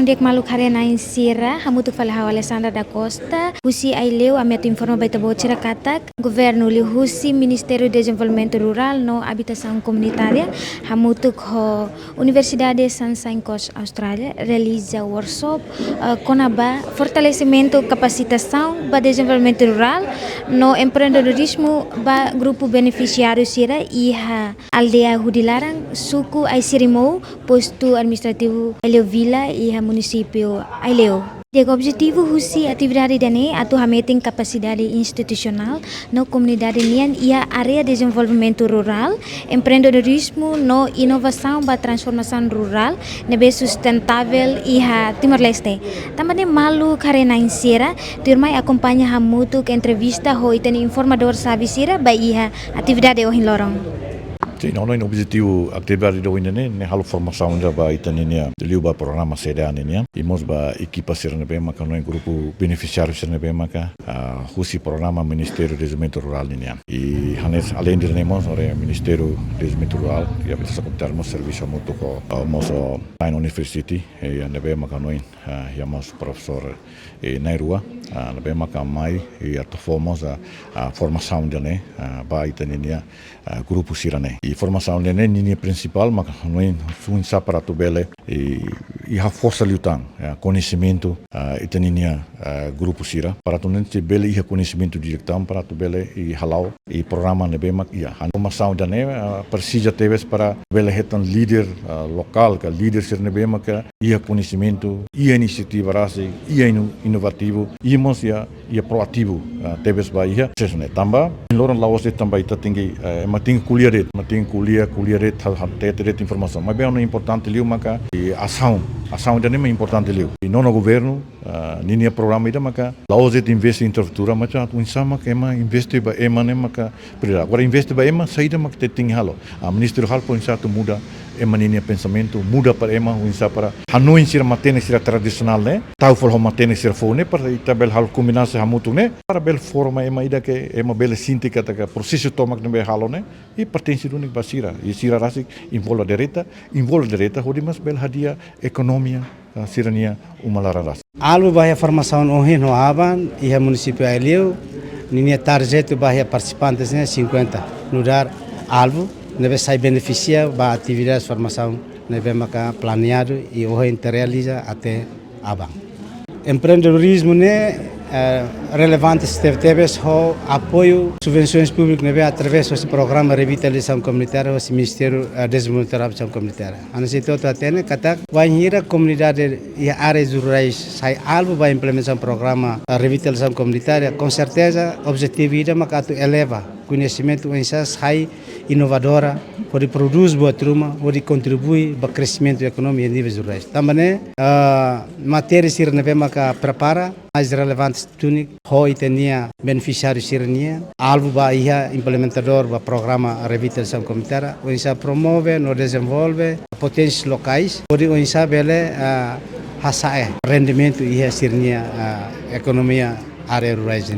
dek malu karena insira hamutu fala Alessandra da Costa, husi aileu ametu informa baita bocira katak, governo li husi Ministério de Desenvolvimento Rural no Habitação Comunitária, hamutu ko Universidade Sunshine Coast Austrália realiza workshop conaba fortalecimento capacitação ba desenvolvimento rural no empreendedorismo ba grupo beneficiário sira iha aldeia Hudilarang suku Aisirimou posto administrativo Aileu Vila iha município Aileu. O objetivo husi atividade dene atu hameting capacidade institucional no comunidade nian ia area desenvolvimento rural, empreendedorismo no inovação ba transformação rural, nebe sustentável iha Timor-Leste. Também malu karena insira, turmai acompanha hamutu ke entrevista ho itani informador savisira ba iha atividade ohin lorong. Sim, não é objetivo atividade do INE, né, halo formação da ba itania, deliu ba programa CDA né, e mos ba equipa serna bem maka no grupo beneficiário serna bem maka, husi programa Ministério do Desenvolvimento Rural né. E hanes além de nemos ore Ministério do Desenvolvimento Rural, e habita sakutar mos serviço muito ko mos Pine University, e nebe maka no ya mos professor Nairua, nebe maka mai e atofomos a formação dele, ba itania grupo sirane. E formação dele linha principal maka noin funsa para tu bele e a força lutan conhecimento itania grupo sira para tu nente bele e conhecimento direto para tu bele e halau e programa nebe mak ia formação dele precisa teves para bele hetan líder local ka líder sir nebe mak ia conhecimento ia iniciativa rasi ia inovativo ia mos ia proativo teves ba ia sesne tamba loran lawas tamba ita tinggi mating kuliah ret ret informação mas bem importante liu maka e ação dele é importante liu e não no governo ninia programa ida maka lawas investe em infraestrutura mas tu insama que ema investe ba ema ne maka agora investe ba ema saída maka te tinggi halo ministério hal pun satu muda ema ninia pensamento muda para ema unsa para hanuin sira matene sira tradisional ne tau fol matene sira fone para itabel hal kombinasi hamutu ne para bel forma ema ida ke ema bel sinti kata ka prosesso tomak ne be halo ne e pertence do basira e sira rasik involva dereta hodimas bel hadia economia sirania umalaras algo bahia formação ohin no aban e município Aileu ninia target bahia participantes né 50 no dar alvo neve sai beneficia ba atividade de formação neve maka planeado e ohin realiza até abang empreendedorismo né relevante TVs ho apoio subvenções públicas neve através desse programa revitalização comunitária o Ministério do Desenvolvimento Comunitário anasi itu atene kata wanhira comunidade e áreas rurais sai alvo vai implementação programa revitalização comunitária com certeza objetivo ida maka tu eleva conhecimento em sai inovadora pode produz boa turma pode contribui para crescimento econômico em níveis rurais também matéria sir neve maka prepara mais relevante tunik ho itenia beneficiário sirnia alvo ba ia implementador ba programa revitalização comunitária o insa promove no desenvolve potências locais pode o insa bele hasae rendimento ia sirnia economia área rurais